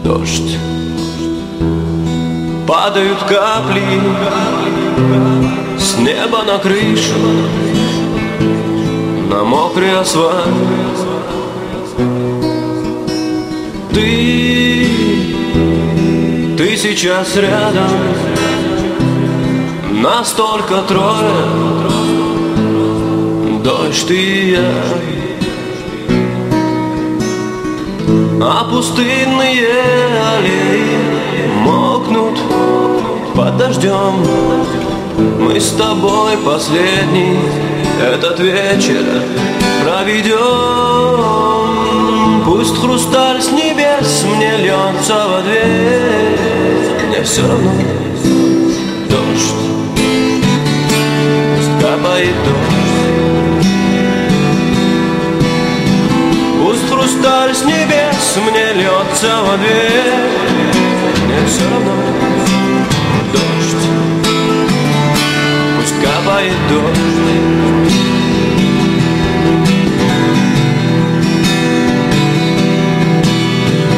Дождь. Падают капли с неба на крышу, на мокрый асфальт. Ты сейчас рядом, нас только трое, дождь, ты и я. А пустынные аллеи мокнут под дождем. Мы с тобой последний этот вечер проведем. Пусть хрусталь с небес мне льется во дверь, мне все равно. Дождь, пусть капает дождь. Пусть хрусталь с небес мне льется во дверь, мне все равно. Дождь, пусть капает дождь.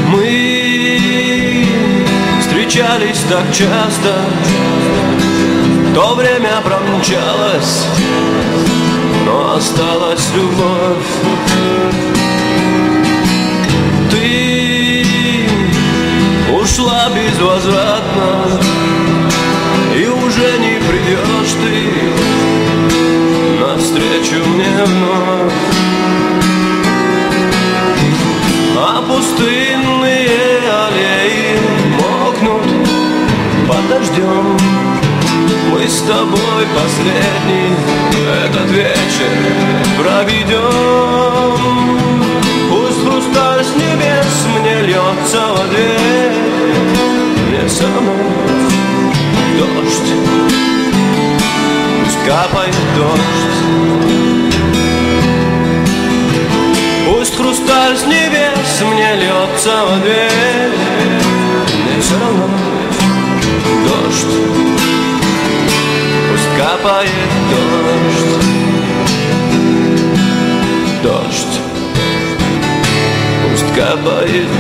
Мы встречались так часто, то время промчалось, но осталась любовь. Ты ушла безвозвратно, и уже не придешь ты навстречу мне вновь. А пустынные аллеи мокнут под дождем. Мы с тобой последний этот вечер проведем. Пусть хрусталь с небес мне льется во дверь, мне со мной. Дождь, пусть капает дождь. Пусть хрусталь с небес мне льется во дверь, мне все равно. Дождь, пусть капает дождь. Дождь, пусть капает